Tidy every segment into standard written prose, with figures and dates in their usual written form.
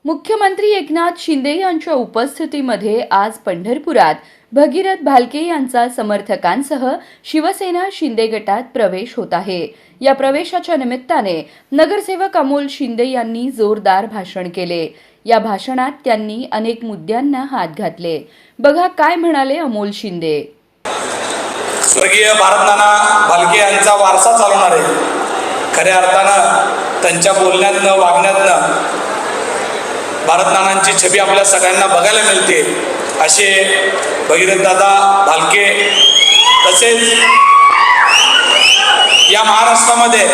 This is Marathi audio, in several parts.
मुख्यमंत्री एकनाथ शिंदे यांच्या उपस्थितीमध्ये आज पंढरपुरात भगीरथ भालके यांचा समर्थकांसह शिवसेना शिंदे गटात प्रवेश होत आहे। या प्रवेशाच्या निमित्ताने नगरसेवक अमोल शिंदे यांनी जोरदार भाषण केले। या भाषणात त्यांनी अनेक मुद्द्यांना हात घातले। बघा काय म्हणाले अमोल शिंदे। स्वर्गीय भारतनाना भालके यांचा वारसा चालवणार आहे। खऱ्या अर्थानं त्यांच्या बोलण्यातनं वागण्यातनं भारतनानांची छबी आपल्या सगळ्यांना बघायला मिळते। असे भगीरथ दादा भालके तसेच या महाराष्ट्रामध्ये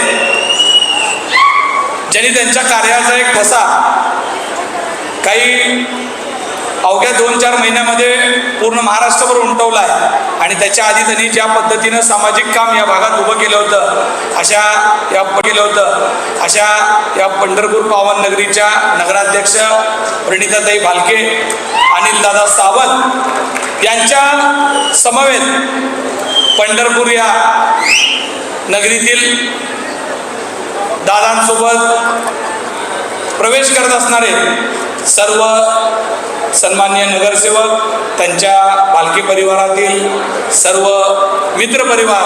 ज्यांनी त्यांच्या कार्याचा एक ठसा काही अवघ्या 2-4 महिन्यामध्ये पूर्ण महाराष्ट्रभर उमटवला आहे आणि त्याच्या आधी त्यांनी ज्या पद्धतीनं सामाजिक काम या भागात उभं केलं होतं अशा या पंढरपूर पावन नगरीच्या नगराध्यक्ष प्रणिताताई भालके, अनिल दादा सावंत यांच्या समवेत पंढरपूर या नगरीतील दादांसोबत प्रवेश करत असणारे सर्व सन्माननीय नगरसेवक, त्यांच्या भालके परिवारातील सर्व मित्र परिवार,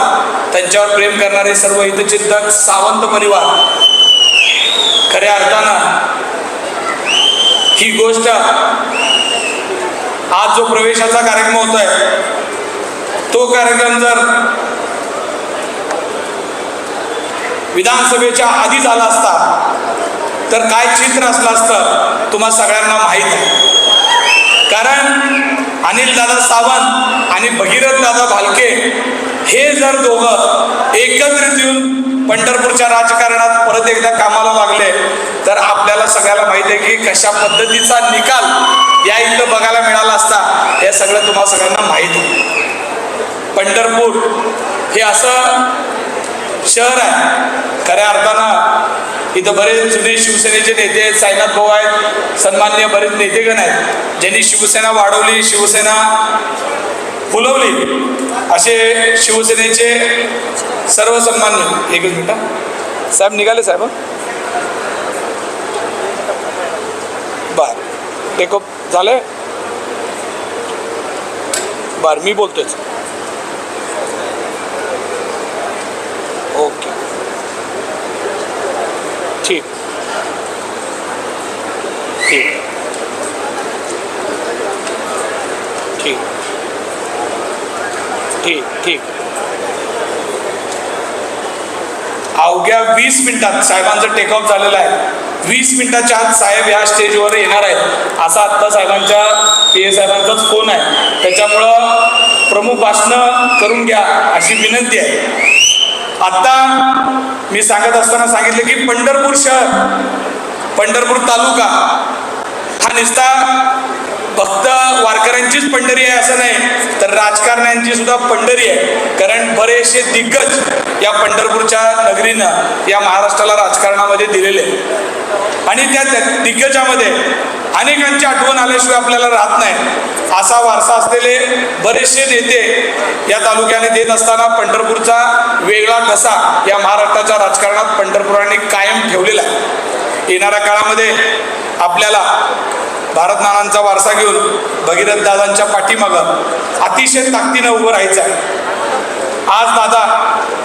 त्यांच्यावर प्रेम करणारे सर्व हितचिंतक सावंत परिवार, खऱ्या अर्थानं ही गोष्ट आज जो प्रवेशाचा कार्यक्रम होतोय तो कार्यक्रम जर विधानसभेच्या आधी झाला असता तर काय चित्र असलं असतं तुम्हा सगळ्यांना माहीत आहे। कारण अनिल दादा सावंत आणि भगीरथ दादा भालके हे जर दोघं एकत्रित येऊन पंढरपूरच्या राजकारणात परत एकदा कामाला लागले तर आपल्याला सगळ्याला माहिती आहे की कशा पद्धतीचा निकाल या इथं बघायला मिळाला असता हे सगळं तुम्हा सगळ्यांना माहीत आहे। पंढरपूर हे असं शहर आहे, खऱ्या अर्थानं इथं बरेच जुने शिवसेनेचे नेते आहेत, साईनाथ भाऊ आहेत, सन्माननीय बरेच नेतेगण आहेत ज्यांनी शिवसेना वाढवली, शिवसेना फुलवली। असे शिवसेनेचे सर्व सन्माननीय, एकच मिनिट साहेब निघाले साहेब, बर टेकअप झाले, बर मी बोलतोच, ओके ठीक ठीक ठीक ठीक ठीक अवघ्या 20 मिनिटात साहेबांचं टेकऑफ झालेलं आहे। 20 मिनिटाच्या आत साहेब या स्टेजवर येणार आहेत असा आत्ता साहेबांच्या PA साहेबांचाच फोन आहे, त्याच्यामुळं प्रमुख भाषणं करून घ्या अशी विनंती आहे। आता मी सांगत असताना सांगितलं की पंढरपूर शहर, पंढरपूर तालुका हा नुसता फक्त वारकऱ्यांचीच पंढरी आहे असं नाही तर राजकारण्यांची सुद्धा पंढरी आहे। कारण बरेचसे दिग्गज या पंढरपूरच्या नगरीनं या महाराष्ट्राला राजकारणामध्ये दिलेले आणि त्या दिग्गजामध्ये अनेकांची आठवण आल्याशिवाय आपल्याला राहत नाही। असा वारसा असलेले बरेचसे नेते या तालुक्याने देत असताना पंढरपूरचा वेगळा ठसा या महाराष्ट्राच्या राजकारणात पंढरपुराने कायम ठेवलेला आहे। येणाऱ्या काळामध्ये आपल्याला भारतनानांचा वारसा घेऊन भगीरथ दादांच्या पाठीमागं अतिशय ताकदीनं उभं राहायचं आहे। आज दादा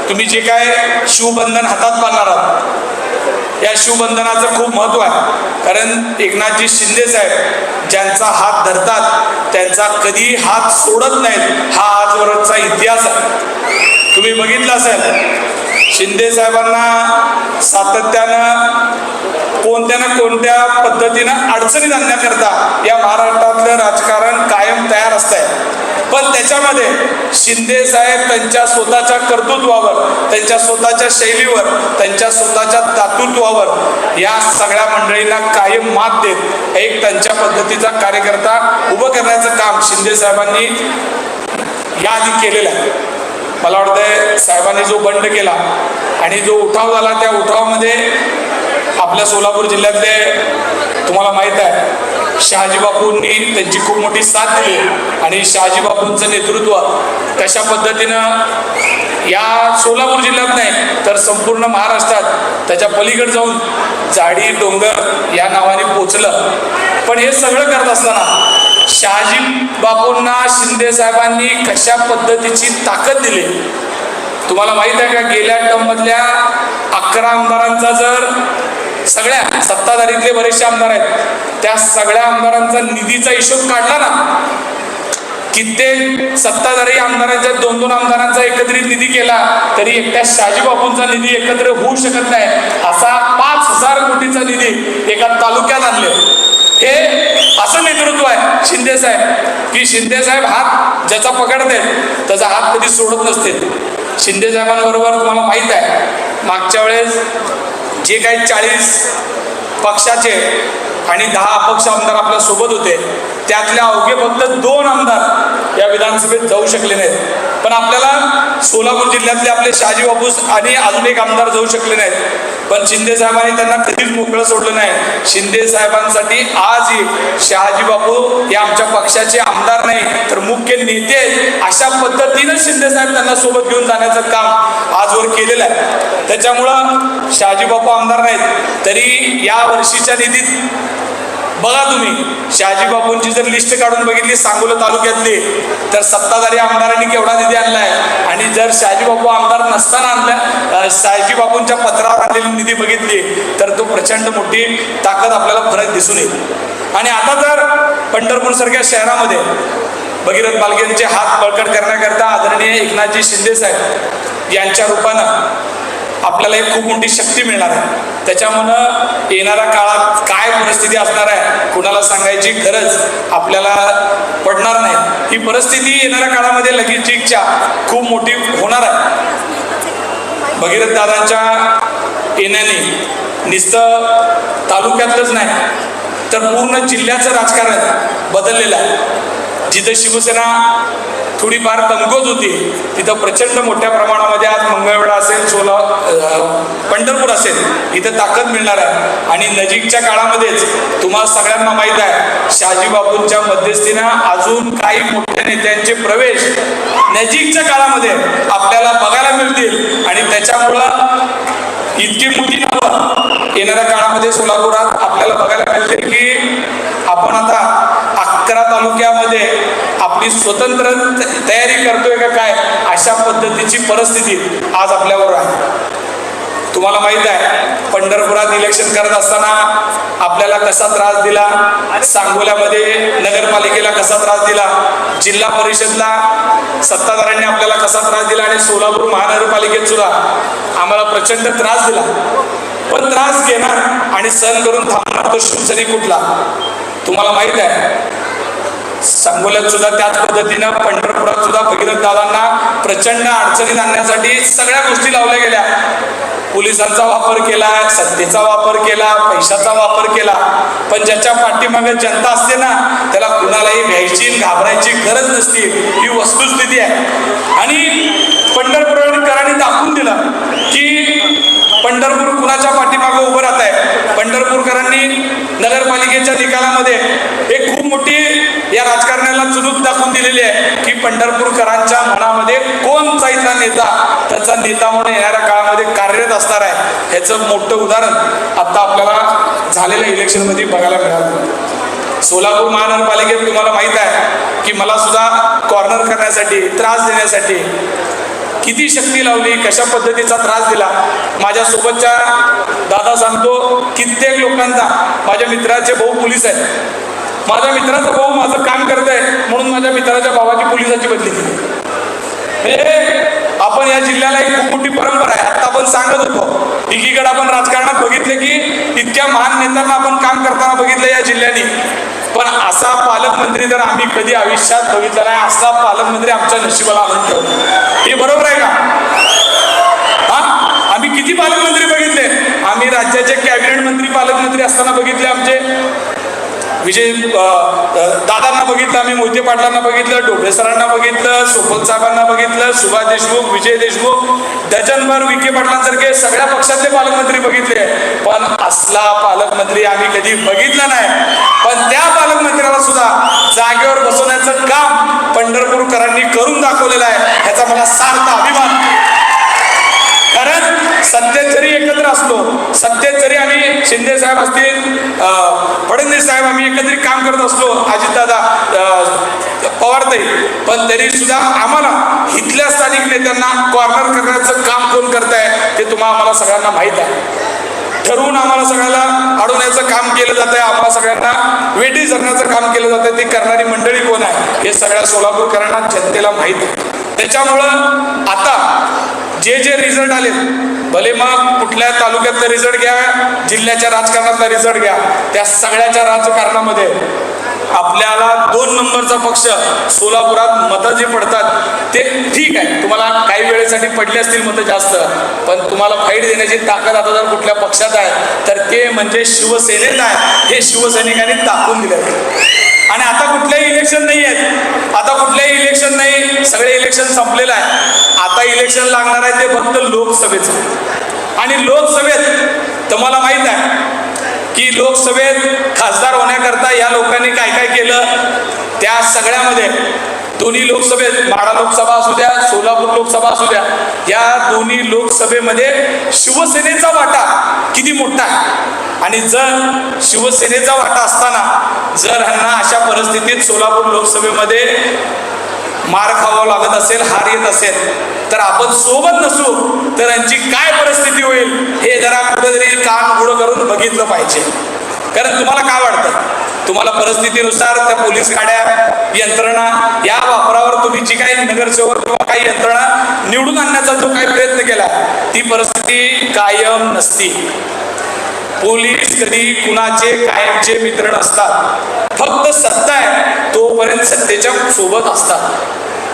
तुम्ही जे काय शिवबंधन हातात बांधणार आहात या शिवबंधनाचं खूप महत्त्व आहे। कारण एकनाथजी शिंदे साहेब ज्यांचा हात धरतात त्यांचा कधी हात सोडत नाहीत हा आजवरचा इतिहास आहे। तुम्ही बघितलं असेल शिंदे साहेबांना सातत्यानं कोणत्या ना कोणत्या पद्धतीनं अडचणीत आणण्याकरता या महाराष्ट्रातलं राजकारण कायम तयार असतंय, पण त्याच्यामध्ये शिंदे साहेब त्यांच्या स्वतःच्या कर्तृत्वावर, त्यांच्या स्वतःच्या शैलीवर, त्यांच्या स्वतःच्या दातृत्वावर या सगळ्या मंडळींना कायम मात देत एक त्यांच्या पद्धतीचा कार्यकर्ता उभं करण्याचं काम शिंदे साहेबांनी याआधी केलेलं आहे। मला वाटतंय साहेबांनी जो बंड केला आणि जो उठाव झाला त्या उठावामध्ये आपल्या सोलापूर जिल्ह्यातले तुम्हाला माहीत आहे शहाजीबापूंनी त्यांची खूप मोठी साथ दिली आणि शहाजीबापूंचं नेतृत्व कशा पद्धतीनं या सोलापूर जिल्ह्यात नाही तर संपूर्ण महाराष्ट्रात त्याच्या पलीकडे जाऊन जाडी डोंगर या नावाने पोचलं. पण हे सगळं करत असताना शहाजी बापूंना शिंदे साहेबांनी कशा पद्धतीची ताकद दिली तुम्हाला माहित आहे का? गेल्या टर्म मधल्या 11 आमदारांचा जर सगळ्या सत्ताधारीतले बरेचसे आमदार आहेत त्या सगळ्या आमदारांचा निधीचा हिशोब काढला ना, कित्येक सत्ताधारी आमदारांच्या 2-2 आमदारांचा एकत्रित निधी केला तरी एकट्या शहाजी बापूंचा निधी एकत्र होऊ शकत नाही. असा 5,000 कोटीचा निधी एका तालुक्यात आणले. हे असं नेतृत्व आहे शिंदे साहेब की शिंदे साहेब हात ज्याचा पकडते त्याचा हात कधी सोडत नसते. शिंदे साहेबांबरोबर तुम्हाला माहित आहे मागच्या वेळेस जे काही 40 पक्षाचे आणि 10 अपक्ष आमदार आपल्या सोबत होते त्यातले अवघे फक्त 2 आमदार या विधानसभेत जाऊ शकले नाहीत. पण आपल्याला सोलापूर जिल्ह्यातले आपले शहाजी बापू आणि अजून एक आमदार जाऊ शकले नाहीत. पण शिंदे साहेबांनी त्यांना कधीच मोकळं सोडलं नाही. शिंदे साहेबांसाठी आजही शहाजी बापू हे आमच्या पक्षाचे आमदार नाही तर मुख्य नेते अशा पद्धतीनं शिंदे साहेब त्यांना सोबत घेऊन जाण्याचं काम आजवर केलेलं आहे. त्याच्यामुळं शहाजी बापू आमदार नाहीत तरी या वर्षीच्या निधीत बघा तुम्ही शहाजी बापूंची जर लिस्ट काढून बघितली सांगोला तालुक्यातली तर सत्ताधारी आमदारांनी केवढा निधी आणलाय आणि जर शहाजी बापू आमदार नसताना आणला शहाजी बापूंच्या पत्रावर आलेली निधी बघितली तर तो प्रचंड मोठी ताकद आपल्याला फरक दिसून येईल. आणि आता जर पंढरपूर सारख्या शहरामध्ये भगीरथ बालकेंचे हात बळकट करण्याकरता आदरणीय एकनाथजी शिंदे साहेब यांच्या रूपानं आपल्याला एक खूप मोठी शक्ती मिळणार आहे. त्याच्यामुळं येणाऱ्या काळात काय परिस्थिती असणार आहे कुणाला सांगायची गरज आपल्याला पडणार नाही. ही परिस्थिती येणाऱ्या काळामध्ये लगेचच्या खूप मोठी होणार आहे. भगीरथ दादांच्या येण्याने नुसतं तालुक्यातलंच नाही तर पूर्ण जिल्ह्याचं राजकारण बदललेलं आहे. जिथं शिवसेना थोडीफार कमकुवत होती तिथं प्रचंड मोठ्या प्रमाणामध्ये आज मंगळवेढा असेल पंढरपूर असेल इथं ताकद मिळणार आहे. आणि नजीकच्या काळामध्येच तुम्हाला सगळ्यांना माहीत आहे शहाजी बापूंच्या मध्यस्थीनं अजून काही मोठ्या नेत्यांचे प्रवेश नजीकच्या काळामध्ये आपल्याला बघायला मिळतील. आणि त्याच्यामुळं इतकी मोठी नावं येणाऱ्या काळामध्ये सोलापुरात आपल्याला बघायला मिळतील की आपण आता 11 तालुक्यामध्ये आपली स्वतंत्र तयारी करतोय का काय अशा पद्धतीची परिस्थिती आज आपल्यावर आहे. तुम्हाला माहित आहे पंढरपुरात इलेक्शन करत असताना आपल्याला कसा त्रास दिला, सांगोल्यामध्ये नगरपालिकेला कसा त्रास दिला, जिल्हा परिषदला सत्ताधाऱ्यांनी आपल्याला कसा त्रास दिला आणि सोलापूर महानगरपालिकेत सुद्धा आम्हाला प्रचंड त्रास दिला. पण त्रास घेणार आणि सहन करून थांबणार तो शिवसैनिक कुठला तुम्हाला माहित आहे. सांगोल्यात सुद्धा त्याच पद्धतीनं पंढरपुरात सुद्धा भगीरथ दादांना प्रचंड अडचणीत आणण्यासाठी सगळ्या गोष्टी लावल्या गेल्या. पोलिसांचा वापर केला, सत्तेचा वापर केला, पैशाचा वापर केला. पण ज्याच्या पाठीमागे जनता असते ना त्याला कुणालाही भ्यायची घाबरायची गरज नसते. ही वस्तुस्थिती आहे. आणि पंढरपूरकरांनी दाखवून दिलं की पंढरपूर कुणाच्या पाठीमागे उभं राहत आहे. पंढरपूरकरांनी नगरपालिकेच्या निकालामध्ये एक खूप मोठी या राजकारण्याला चुनूक दाखवून दिलेली आहे की पंढरपूरकरांच्या मनामध्ये कोण जायचा नेता त्याचा नेता म्हणून येणाऱ्या काळामध्ये कार्यरत असणार आहे. ह्याचं मोठं उदाहरण आता आपल्याला झालेल्या इलेक्शनमध्ये बघायला मिळालं. सोलापूर महानगरपालिकेत तुम्हाला माहित आहे की मला सुद्धा कॉर्नर करण्यासाठी त्रास देण्यासाठी किती शक्ती लावली, कशा पद्धतीचा त्रास दिला. माझ्या सोबतच्या दादा सांगतो कित्येक लोकांचा माझ्या मित्राचे भाऊ पोलीस आहेत. माझ्या मित्राचा भाऊ माझं काम करत आहे म्हणून माझ्या मित्राच्या भावाची पोलिसाची बदली केली. आपण या जिल्ह्याला एक खूप मोठी परंपरा आहे. आता आपण सांगत होतो एकीकडे आपण राजकारणात बघितले की इतक्या महान नेत्यांना आपण काम करताना बघितलं या जिल्ह्याने. पण असा पालकमंत्री तर आम्ही कधी आयुष्यात बघितला नाही. असा पालकमंत्री आमच्या नशिबाला आणून ठेवला. हे बरोबर आहे का? हा, आम्ही किती पालकमंत्री बघितले. आम्ही राज्याचे कॅबिनेट मंत्री पालकमंत्री असताना बघितले. आमचे विजय दादांना बघितलं, आम्ही मोहिते पाटलांना बघितलं, डोबळे सरांना बघितलं, सोपल साहेबांना बघितलं, सुभाष देशमुख, विजय देशमुख, डझनभर विखे पाटलांसारखे सगळ्या पक्षातले पालकमंत्री बघितले. पण असला पालकमंत्री आम्ही कधी बघितला नाही. पण त्या पालकमंत्र्याला सुद्धा जागेवर बसवण्याचं काम पंढरपूरकरांनी करून दाखवलेलं आहे. ह्याचा मला सार्थ अभिमान. कारण सत्तेत जरी एकत्र असलो, सत्तेत जरी आम्ही शिंदे साहेब असतील, फडणवीस साहेब, आम्ही एकत्रित काम करत असलो, अजितदादा, पवारताई, पण तरी सुद्धा आम्हाला इथल्या स्थानिक नेत्यांना कॉर्नर करण्याचं काम कोण करताय ते आम्हाला सगळ्यांना माहीत आहे. ठरवून आम्हाला सगळ्याला अडवण्याचं काम केलं जात आहे, आम्हाला सगळ्यांना वेठी धरण्याचं काम केलं जात आहे. ती करणारी मंडळी कोण आहे हे सगळ्या सोलापूरकरांना, जनतेला माहीत आहे. त्याच्यामुळं आता जे रिझल्ट आले, भले मग कुठल्या तालुक्यातला रिझल्ट घ्या, जिल्ह्याच्या राजकारणातला रिझल्ट घ्या, त्या सगळ्याच्या राजकारणामध्ये आपल्याला 2 नंबरचा पक्ष सोलापुरात मतं जे पडतात ते ठीक आहे. तुम्हाला काही वेळेसाठी पडले असतील मतं जास्त, पण तुम्हाला फाईट देण्याची ताकद आता जर कुठल्या पक्षात आहे तर ते म्हणजे शिवसेनेत आहे. हे शिवसैनिकांनी दाखवून दिले. आणि आता कुठल्याही इलेक्शन नाही आहेत, आता कुठल्याही इलेक्शन नाही, सगळे इलेक्शन संपलेलं आहे. आता इलेक्शन लागणार आहे ते फक्त लोकसभेचं. आणि लोकसभेत तुम्हाला माहित आहे की लोकसभेत खासदार होण्याकरता या लोकांनी काय काय केलं. त्या सगळ्यामध्ये दोन्ही लोकसभेत, माढा लोकसभा असू द्या, सोलापूर लोकसभा असू द्या, या दोन्ही लोकसभेमध्ये शिवसेनेचा वाटा किती मोठा आहे. आणि जर शिवसेनेचा वाटा असताना जर ह्यांना अशा परिस्थितीत सोलापूर लोकसभेमध्ये मार खावा लागत असेल, हार येत असेल, तर आपण सोबत नसू तर यांची काय परिस्थिती होईल हे जरा कुठेतरी कान उघडं करून बघितलं पाहिजे. कारण तुम्हाला काय वाटतं, तुम्हाला परिस्थितीनुसार त्या पोलीस गाड्या, यंत्रणा या वापरावर तुम्ही जी काही नगरसेवक किंवा काही यंत्रणा निवडून आणण्याचा जो काही प्रयत्न केला, ती परिस्थिती कायम नसती. पोलीस कधी कुणाचे कायमचे मित्र नसतात. फक्त सत्ता आहे तोपर्यंत सत्तेच्या सोबत असतात.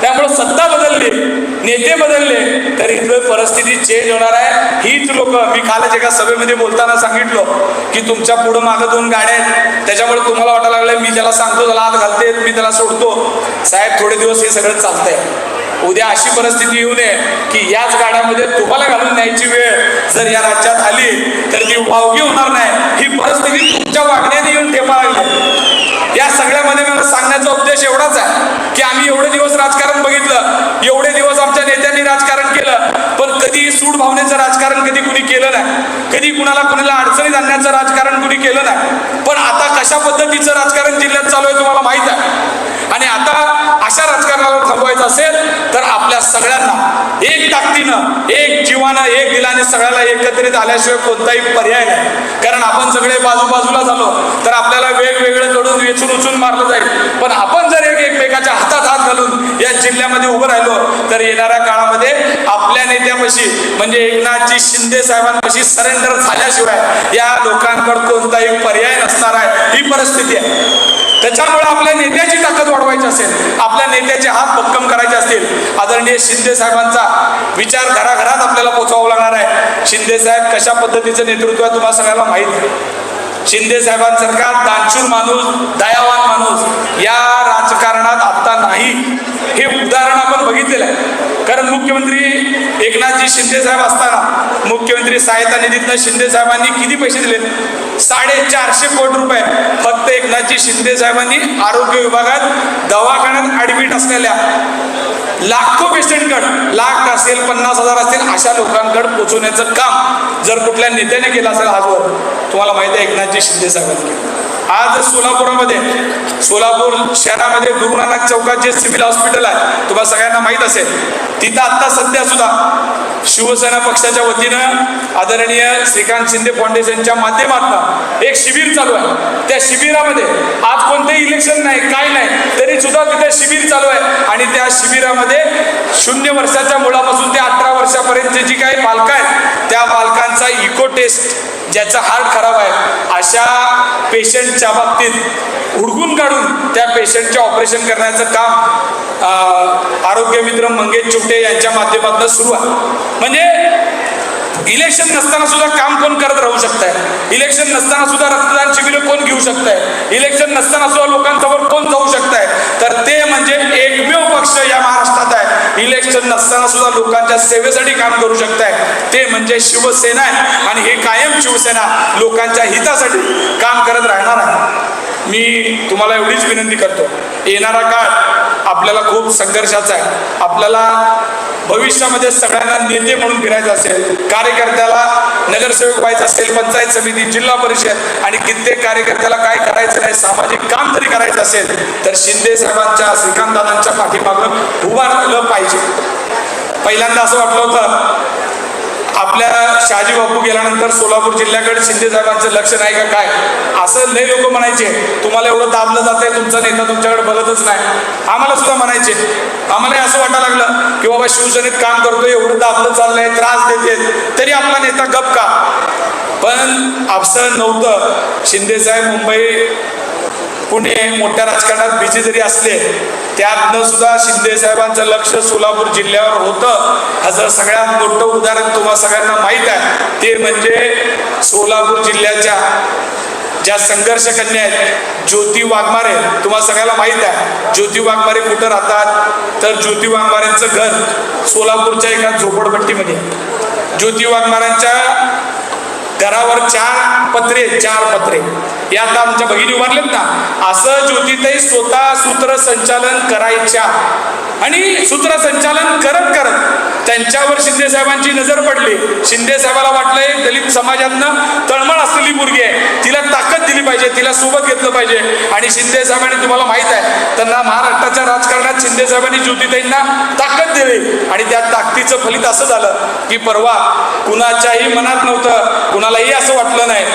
त्यामुळे सत्ता बदलली, नेते बदलले तर इथं परिस्थिती चेंज होणार आहे. हीच लोक, मी कालच एका सभेमध्ये बोलताना सांगितलं की तुमच्या पुढं मागं 2 गाड्या आहेत, त्याच्यामुळे तुम्हाला वाटायला लागलं मी त्याला सांगतो त्याला आत घालते, मी त्याला सोडतो. साहेब, थोडे दिवस हे सगळं चालतंय. उद्या अशी परिस्थिती येऊ नये की याच गाड्यामध्ये तुम्हाला घालून न्यायची वेळ जर या राज्यात आली तर ती वावगी होणार नाही. ही परिस्थिती तुमच्या वागण्याने येऊन ठेपा लागली. या सगळ्यामध्ये मला सांगण्याचा उद्देश एवढाच आहे की आम्ही एवढे दिवस राजकारण बघितलं, एवढे दिवस आमच्या नेत्यांनी राजकारण केलं, पण कधी सूड भावनेचं राजकारण कधी कुणी केलं नाही, कधी कुणाला अडचणीत आणण्याचं राजकारण कुणी केलं नाही. पण आता कशा पद्धतीचं राजकारण जिल्ह्यात चालू आहे तुम्हाला माहित आहे. आणि आता अशा राजकारणाला थांबवायचं असेल तर आपल्या सगळ्यांना एक ताकदीनं, एक जीवानं, एक दिलाने सगळ्याला एकत्रित आल्याशिवाय कोणताही पर्याय नाही. कारण आपण सगळे बाजूबाजूला झालो तर आपल्याला वेगवेगळं कडून वेचून उचून मारलं जाईल. पण आपण जर एकमेकाच्या हातात हात घालून या जिल्ह्यामध्ये उभं राहिलो तर येणाऱ्या काळामध्ये आपल्या नेत्यापाशी म्हणजे एकनाथजी शिंदे साहेबांपाशी सरेंडर झाल्याशिवाय या लोकांकडे कोणताही पर्याय नसणार आहे. ही परिस्थिती आहे. त्याच्यामुळे आपल्या नेत्याची ताकद वाढवायची असेल, आपल्या नेत्याचे हात भक्कम करायचे असतील, आदरणीय शिंदे साहेबांचा विचार घराघरात आपल्याला पोहोचवावा लागणार आहे. शिंदे साहेब कशा पद्धतीचं नेतृत्व आहे तुम्हाला सगळ्याला माहित आहे. शिंदे साहेबांसारखा दानशूर माणूस, दयावान माणूस या राजकारणात आता नाही. हे उदाहरण आपण बघितलेलं आहे. कारण मुख्यमंत्री एकनाथजी शिंदे साहेब असताना मुख्यमंत्री सहायता निधीतनं शिंदे साहेबांनी किती पैसे दिले? 450 कोटी रुपये फक्त एकनाथजी शिंदे साहेबांनी आरोग्य विभागात दवाखान्यात ऍडमिट असलेल्या लाखो पेशंटकडे, लाख असेल 50,000 असेल अशा लोकांकडे पोहोचवण्याचं काम जर कुठल्या नेत्याने केलं असेल आजवर, तुम्हाला माहिती आहे एकनाथजी शिंदे साहेबांनी. आज सोलापुरामध्ये, सोलापूर शहरामध्ये गुरु नानक चौकात जे सिव्हिल हॉस्पिटल आहे तुम्हाला सगळ्यांना माहीत असेल, तिथं आत्ता सध्या सुद्धा शिवसेना पक्षाच्या वतीनं आदरणीय श्रीकांत शिंदे फाउंडेशनच्या माध्यमातून एक शिबिर चालू आहे. त्या शिबिरामध्ये आज कोणतेही इलेक्शन नाही, काय नाही, तरी सुद्धा तिथे शिबिर चालू आहे. आणि त्या शिबिरामध्ये 0 वर्षाच्या मुलापासून ते 18 वर्षापर्यंतची जी काही बालकं आहेत त्या बालकांचा इको टेस्ट, ज्याचा हार्ट खराब आहे अशा पेशंटच्या बाबतीत हुडकून काढून त्या पेशंटचे ऑपरेशन करण्याचं काम आरोग्य मित्र मंगेश चिवटे यांच्या माध्यमातून सुरू आहे. म्हणजे इलेक्शन नसताना सुद्धा काम कोण करत राहू शकताय, इलेक्शन नसताना सुद्धा रक्तदान शिबिर कोण घेऊ शकताय, इलेक्शन नसताना सुद्धा लोकांसमोर कोण जाऊ शकताय, तर ते म्हणजे एकमेव पक्ष या महाराष्ट्रात आहे. इलेक्शन नसताना सुद्धा लोकांच्या सेवेसाठी काम करू शकताय, ते म्हणजे शिवसेना आहे. आणि हे कायम शिवसेना लोकांच्या हितासाठी काम करत राहणार आहे. मी तुम्हाला एवढीच विनंती करतो, येणारा काळ आपल्याला खूप संघर्षाचा आहे. आपल्याला भविष्यामध्ये सगळ्यांना नेते म्हणून फिरायचं असेल, कार्यकर्त्याला नगरसेवक व्हायचं असेल, पंचायत समिती, जिल्हा परिषद आणि कित्येक कार्यकर्त्याला काय करायचं नाही, सामाजिक काम जरी करायचं असेल तर शिंदे साहेबांच्या, श्रीकांतदादांच्या पाठीमागं उभा राहिलं पाहिजे. पहिल्यांदा असं वाटलं होतं आपल्या शहाजी बापू गेल्यानंतर सोलापूर जिल्ह्याकडे शिंदे साहेबांचं लक्ष नाही का काय, असं लय लोक म्हणायचे. तुम्हाला एवढं दाबलं जातंय, तुमचा नेता तुमच्याकडे बघतच नाही. आम्हाला सुद्धा म्हणायचे, आम्हाला असं वाटायला लागलं की बाबा शिवसेनेत काम करतोय, एवढं दाबलं चाललंय, त्रास देते, तरी आपला नेता गप का. पण असं नव्हतं. शिंदे साहेब मुंबई पुणे मोठ्या राजकारणात बिझी जरी असले, त्यातनं सुद्धा शिंदे साहेबांचं लक्ष सोलापूर जिल्ह्यावर होतं. ह्याचं सगळ्यात मोठं उदाहरण तुम्हाला सगळ्यांना माहीत आहे, ते म्हणजे सोलापूर जिल्ह्याच्या ज्या संघर्ष कन्या आहेत, ज्योती वाघमारे. तुम्हाला सगळ्याला माहीत आहे ज्योती वाघमारे कुठं राहतात, तर ज्योती वाघमारेंचं घर सोलापूरच्या एका झोपडपट्टीमध्ये. ज्योती वाघमारांच्या घरावर 4 पत्रे या आता आमच्या भगिनी उभारलेत ना, असं ज्योतिताई स्वतः सूत्रसंचालन करायच्या. आणि सूत्रसंचालन करत त्यांच्यावर शिंदे साहेबांची नजर पडली. शिंदे साहेबाला वाटलंय दलित समाजातनं तळमळ असलेली मुलगी आहे, तिला ताकद दिली पाहिजे, तिला सोबत घेतलं पाहिजे. आणि शिंदे साहेबांनी, तुम्हाला माहित आहे, त्यांना महाराष्ट्राच्या राजकारणात शिंदे साहेबांनी ज्योतिताईंना ताकद दिली. आणि त्या ताकदीचं फलित असं झालं की परवा कुणाच्याही मनात नव्हतं, कुणालाही असं वाटलं नाही,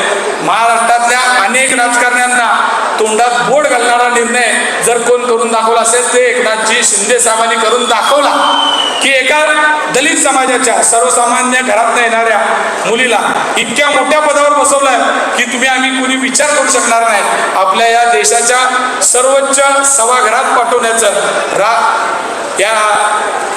महाराष्ट्रातल्या अनेक राजकारण्यांना तोंडात बोट घालणारा निर्णय जर कोण करून दाखवला असेल ते एकनाथजी शिंदे साहेबांनी करून दाखवला. की एका दलित समाजाच्या सर्वसामान्य घरातून येणाऱ्या मुलीला इतक्या मोठ्या पदावर बसवलंय की तुम्ही आम्ही कुणी विचार करू शकणार नाही. आपल्या या देशाच्या सर्वोच्च सभागृहात पाठवण्याचं या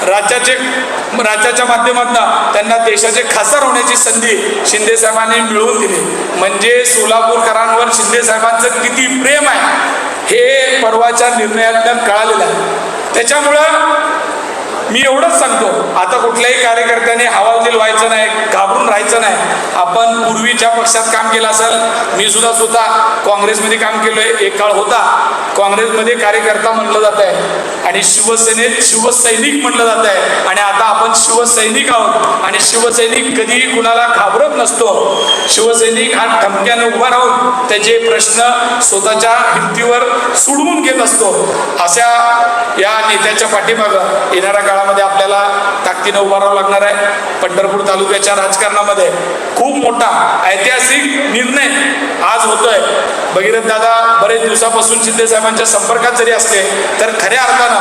राज्याच्या माध्यमातून त्यांना देशाचे खासदार होण्याची संधी शिंदे साहेबांनी मिळवून दिली. म्हणजे सोलापूरकरांवर शिंदे साहेबांचं किती प्रेम आहे हे परवाच्या निर्णयातून कळालेलं आहे. त्याच्यामुळं मी एवढंच सांगतो, आता कुठल्याही कार्यकर्त्याने हवालदिल व्हायचं नाही, घाबरून राहायचं नाही. आपण पूर्वी ज्या पक्षात काम केलं असेल, मी सुद्धा स्वतः काँग्रेसमध्ये काम केलंय, एक काळ होता काँग्रेसमध्ये कार्यकर्ता म्हटलं जात आहे आणि शिवसेनेत शिवसैनिक म्हटलं जात आहे. आणि आता आपण शिवसैनिक आहोत आणि शिवसैनिक कधीही कुणाला घाबरत नसतो. शिवसैनिक हा ठमक्याने उभा राहून त्याचे प्रश्न स्वतःच्या हिमतीवर सोडवून घेत असतो. अशा या नेत्याच्या पाठीमागं येणाऱ्या काळामध्ये आपल्याला ताकदीनं उभा राहावं लागणार आहे. पंढरपूर तालुक्याच्या राजकारणामध्ये खूप मोठा ऐतिहासिक निर्णय आज होतोय. भगीरथ दादा बरेच दिवसापासून शिंदे साहेबांच्या संपर्कात जरी असले तर खऱ्या अर्थानं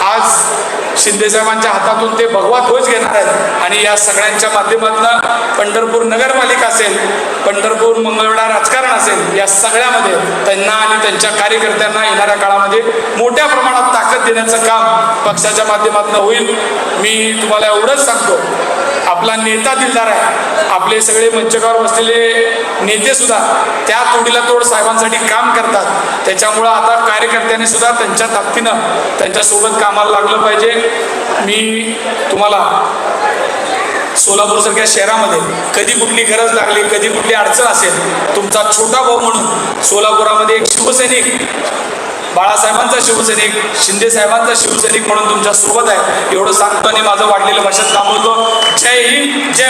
आज शिंदे साहेबांच्या हातातून ते भगवा ध्वज घेणार आहेत. आणि या सगळ्यांच्या माध्यमातून पंढरपूर नगरपालिका असेल, पंढरपूर मंगळवेढा राजकारण असेल, या सगळ्यामध्ये त्यांना आणि त्यांच्या कार्यकर्त्यांना येणाऱ्या काळामध्ये मोठ्या प्रमाणात ताकद देण्याचं काम पक्षाच्या माध्यमातून होईल. मी तुम्हाला एवढंच सांगतो, आपला नेता दिलदार आहे. आपले सगळे मंचकावर बसलेले नेते सुद्धा त्या तोडीला तोड साहेबांसाठी काम करतात. त्याच्यामुळं आता कार्यकर्त्यांनी सुद्धा त्यांच्या ताकदीनं त्यांच्यासोबत कामाला लागलं पाहिजे. मी तुम्हाला सोलापूरसारख्या शहरामध्ये कधी कुठली गरज लागली, कधी कुठली अडचण असेल, तुमचा छोटा भाऊ म्हणून सोलापुरामध्ये एक शिवसैनिक, बाळासाहेबांचा शिवसैनिक, शिंदे साहेबांचा शिवसैनिक म्हणून तुमच्या सोबत आहे एवढं सांगतो आणि माझं वाढलेलं भाषण थांबवतो. जय हिंद, जय